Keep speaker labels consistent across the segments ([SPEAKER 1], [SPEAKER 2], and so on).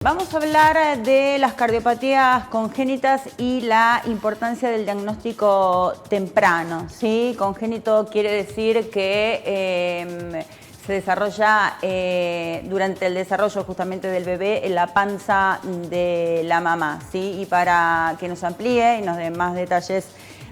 [SPEAKER 1] Vamos a hablar de las cardiopatías congénitas y la importancia del diagnóstico temprano, ¿sí? Congénito quiere decir que se desarrolla durante el desarrollo justamente del bebé en la panza de la mamá, ¿sí? Y para que nos amplíe y nos dé más detalles,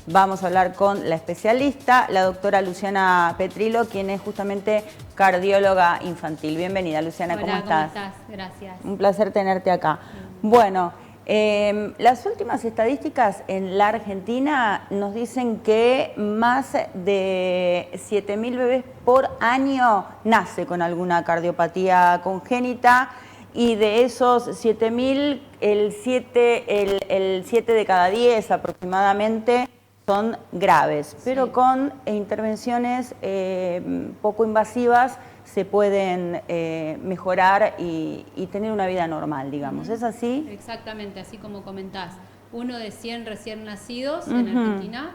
[SPEAKER 1] vamos a hablar con la especialista, la doctora Luciana Petrilo, quien es justamente cardióloga infantil. Bienvenida, Luciana.
[SPEAKER 2] Hola,
[SPEAKER 1] ¿cómo estás?
[SPEAKER 2] ¿cómo estás? Gracias.
[SPEAKER 1] Un placer tenerte acá. Bueno, las últimas estadísticas en la Argentina nos dicen que más de 7.000 bebés por año nace con alguna cardiopatía congénita, y de esos 7.000, el 7 de cada 10 aproximadamente son graves, pero con intervenciones poco invasivas se pueden mejorar y tener una vida normal, digamos. ¿Es así?
[SPEAKER 2] Exactamente, así como comentás. 1 de 100 recién nacidos en Argentina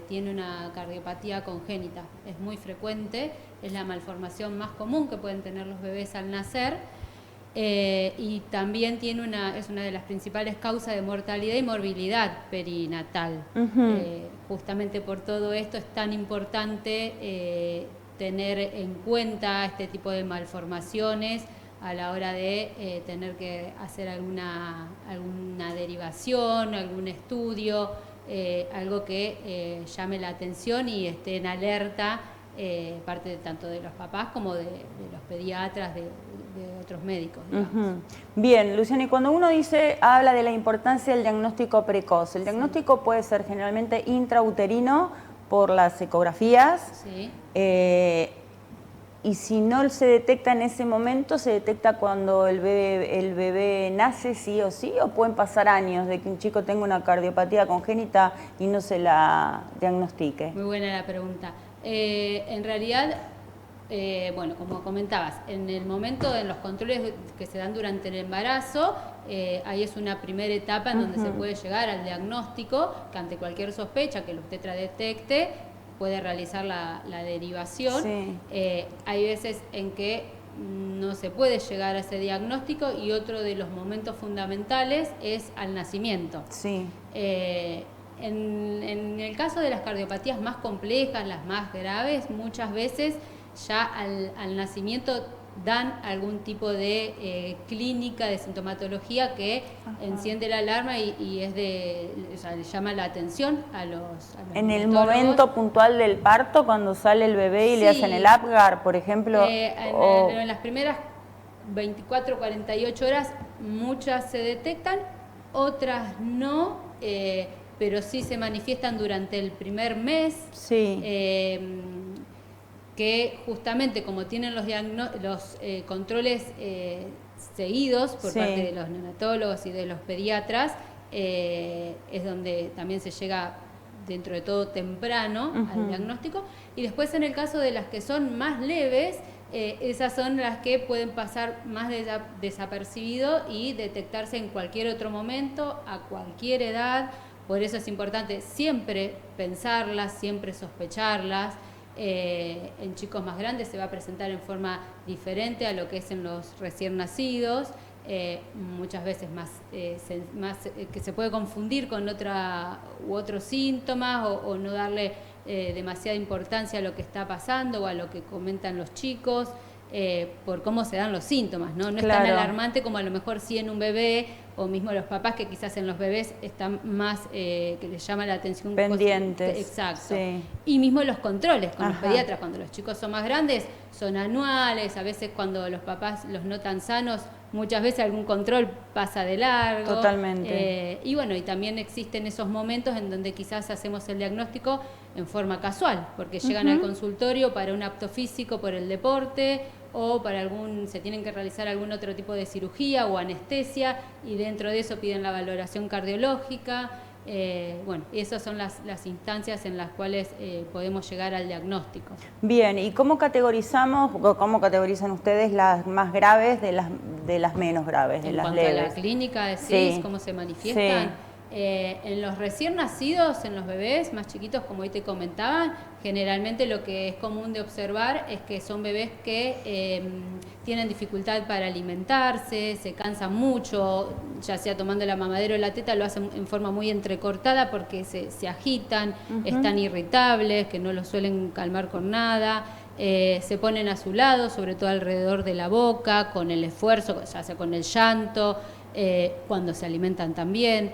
[SPEAKER 2] tiene una cardiopatía congénita. Es muy frecuente, es la malformación más común que pueden tener los bebés al nacer. Y también es una de las principales causas de mortalidad y morbilidad perinatal. Justamente por todo esto es tan importante tener en cuenta este tipo de malformaciones a la hora de tener que hacer alguna derivación, algún estudio, algo que llame la atención y esté en alerta, parte tanto de los papás como de los pediatras, de otros médicos.
[SPEAKER 1] Bien, Luciana, y cuando uno habla de la importancia del diagnóstico precoz, el diagnóstico puede ser generalmente intrauterino por las ecografías, y si no se detecta en ese momento, ¿se detecta cuando el bebé nace sí o sí, o pueden pasar años de que un chico tenga una cardiopatía congénita y no se la diagnostique? Muy
[SPEAKER 2] buena la pregunta. En realidad, bueno, como comentabas, en el momento, en los controles que se dan durante el embarazo, ahí es una primera etapa en donde se puede llegar al diagnóstico, que ante cualquier sospecha que el obstetra detecte, puede realizar la derivación. Hay veces en que no se puede llegar a ese diagnóstico, y otro de los momentos fundamentales es al nacimiento. En el caso de las cardiopatías más complejas, las más graves, muchas veces ya al nacimiento dan algún tipo de clínica, de sintomatología que enciende la alarma y o sea, le llama la atención a los
[SPEAKER 1] en el momento puntual del parto, cuando sale el bebé y le hacen el Apgar, por ejemplo.
[SPEAKER 2] En las primeras 24, 48 horas muchas se detectan, otras no, pero sí se manifiestan durante el primer mes. Que justamente como tienen los controles seguidos por parte de los neonatólogos y de los pediatras, es donde también se llega dentro de todo temprano al diagnóstico. Y después, en el caso de las que son más leves, esas son las que pueden pasar más desapercibido y detectarse en cualquier otro momento, a cualquier edad. Por eso es importante siempre pensarlas, siempre sospecharlas. En chicos más grandes se va a presentar en forma diferente a lo que es en los recién nacidos, muchas veces más que se puede confundir con otros síntomas, o no darle demasiada importancia a lo que está pasando o a lo que comentan los chicos, por cómo se dan los síntomas, ¿no? No es tan alarmante como a lo mejor sí en un bebé, o mismo los papás, que quizás en los bebés están más, que les llama la atención.
[SPEAKER 1] Pendientes.
[SPEAKER 2] Exacto. Y mismo los controles con los pediatras, cuando los chicos son más grandes, son anuales. A veces cuando los papás los notan sanos, muchas veces algún control pasa de largo.
[SPEAKER 1] Totalmente.
[SPEAKER 2] Y bueno, y también existen esos momentos en donde quizás hacemos el diagnóstico en forma casual, porque llegan al consultorio para un apto físico por el deporte, o para se tienen que realizar algún otro tipo de cirugía o anestesia, y dentro de eso piden la valoración cardiológica. Bueno, esas son las instancias en las cuales podemos llegar al diagnóstico.
[SPEAKER 1] Bien, ¿y cómo categorizan ustedes las más graves de las menos graves, de las leves?
[SPEAKER 2] En cuanto a la clínica, decís, ¿cómo se manifiestan? En los recién nacidos, en los bebés más chiquitos, como hoy te comentaba, generalmente lo que es común de observar es que son bebés que tienen dificultad para alimentarse, se cansan mucho, ya sea tomando la mamadera o la teta, lo hacen en forma muy entrecortada porque se agitan, están irritables, que no los suelen calmar con nada. Se ponen a su lado, sobre todo alrededor de la boca, con el esfuerzo, ya sea con el llanto, cuando se alimentan también,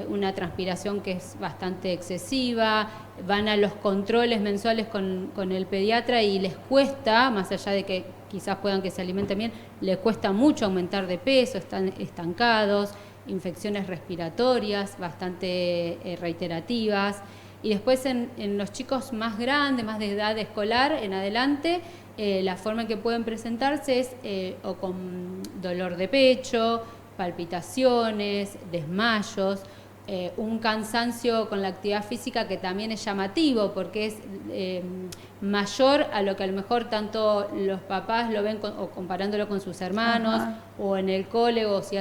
[SPEAKER 2] una transpiración que es bastante excesiva, van a los controles mensuales con el pediatra y les cuesta, más allá de que quizás puedan que se alimenten bien, les cuesta mucho aumentar de peso, están estancados, infecciones respiratorias bastante reiterativas. Y después en los chicos más grandes, más de edad escolar en adelante, la forma en que pueden presentarse es o con dolor de pecho, palpitaciones, desmayos, un cansancio con la actividad física que también es llamativo porque es mayor a lo que a lo mejor tanto los papás lo ven o comparándolo con sus hermanos. Ajá. O en el cole o si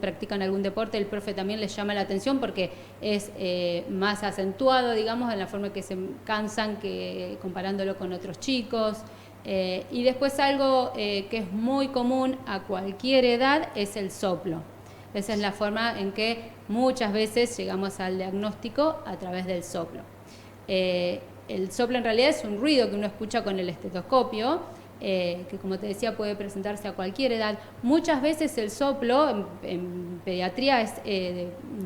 [SPEAKER 2] practican algún deporte, el profe también les llama la atención porque es más acentuado, digamos, en la forma en que se cansan que comparándolo con otros chicos. Y después algo que es muy común a cualquier edad es el soplo. Esa es la forma en que muchas veces llegamos al diagnóstico a través del soplo. El soplo en realidad es un ruido que uno escucha con el estetoscopio, que como te decía puede presentarse a cualquier edad. Muchas veces el soplo en pediatría es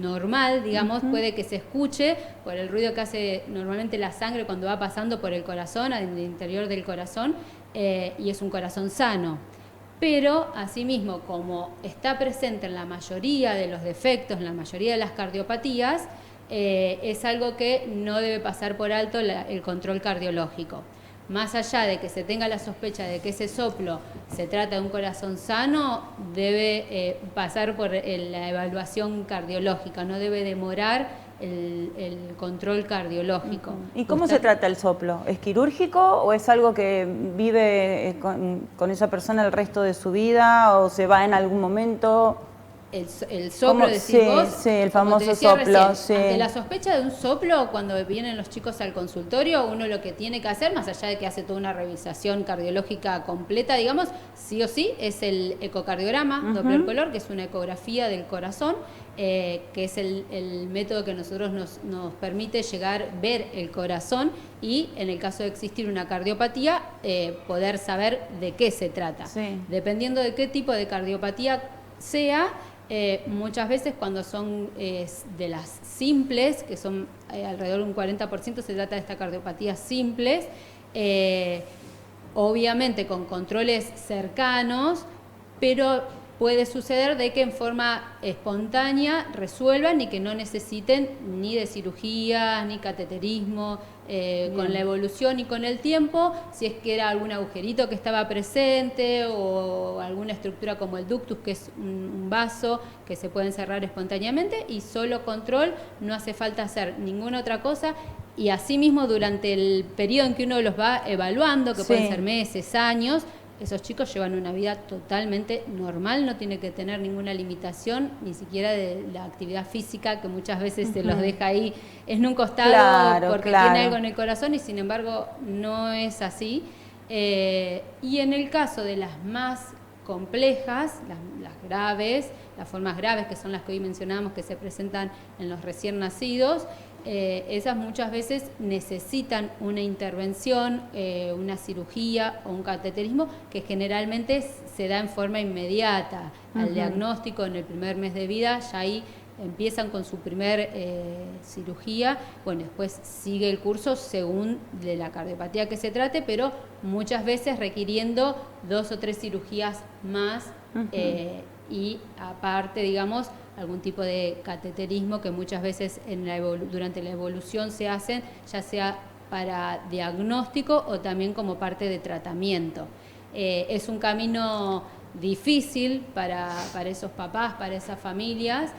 [SPEAKER 2] normal, digamos, puede que se escuche por el ruido que hace normalmente la sangre cuando va pasando por el corazón, al interior del corazón, y es un corazón sano. Pero, asimismo, como está presente en la mayoría de los defectos, en la mayoría de las cardiopatías, es algo que no debe pasar por alto el control cardiológico. Más allá de que se tenga la sospecha de que ese soplo se trata de un corazón sano, debe pasar por la evaluación cardiológica, no debe demorar el control cardiológico.
[SPEAKER 1] ¿Y cómo se trata el soplo? ¿Es quirúrgico o es algo que vive con esa persona el resto de su vida o se va en algún momento?
[SPEAKER 2] El soplo, decís vos.
[SPEAKER 1] Sí, el famoso soplo.
[SPEAKER 2] Recién,
[SPEAKER 1] sí.
[SPEAKER 2] Ante la sospecha de un soplo, cuando vienen los chicos al consultorio, uno lo que tiene que hacer, más allá de que hace toda una revisación cardiológica completa, digamos, sí o sí, es el ecocardiograma, Doppler color, que es una ecografía del corazón, que es el método que nosotros nos permite ver el corazón y, en el caso de existir una cardiopatía, poder saber de qué se trata. Sí. Dependiendo de qué tipo de cardiopatía sea, muchas veces cuando son de las simples, que son alrededor de un 40%, se trata de estas cardiopatías simples, obviamente con controles cercanos, pero puede suceder de que en forma espontánea resuelvan y que no necesiten ni de cirugía, ni cateterismo. Con la evolución y con el tiempo, si es que era algún agujerito que estaba presente o alguna estructura como el ductus, que es un vaso que se puede cerrar espontáneamente, y solo control, no hace falta hacer ninguna otra cosa. Y asimismo, durante el periodo en que uno los va evaluando, que pueden ser meses, años, esos chicos llevan una vida totalmente normal, no tiene que tener ninguna limitación, ni siquiera de la actividad física, que muchas veces se los deja ahí en un costado porque tiene algo en el corazón, y sin embargo no es así. Y en el caso de las más complejas, las graves, las formas graves, que son las que hoy mencionamos, que se presentan en los recién nacidos, esas muchas veces necesitan una intervención, una cirugía o un cateterismo que generalmente se da en forma inmediata al diagnóstico en el primer mes de vida. Ya ahí empiezan con su primer cirugía, bueno, después sigue el curso según de la cardiopatía que se trate, pero muchas veces requiriendo 2 o 3 cirugías más, y aparte, digamos, algún tipo de cateterismo que muchas veces durante la evolución se hacen, ya sea para diagnóstico o también como parte de tratamiento. Es un camino difícil para esos papás, para esas familias,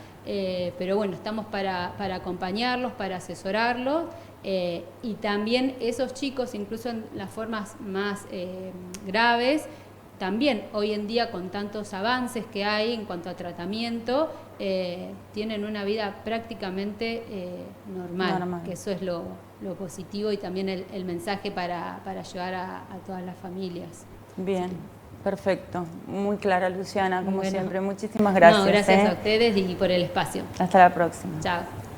[SPEAKER 2] pero bueno, estamos para acompañarlos, para asesorarlos, y también esos chicos, incluso en las formas más graves, también hoy en día con tantos avances que hay en cuanto a tratamiento, tienen una vida prácticamente normal, que eso es lo positivo y también el mensaje para llevar a todas las familias.
[SPEAKER 1] Bien, sí. Perfecto. Muy clara, Luciana, como siempre. Muchísimas gracias.
[SPEAKER 2] No, gracias a ustedes y por el espacio.
[SPEAKER 1] Hasta la próxima.
[SPEAKER 2] Chao.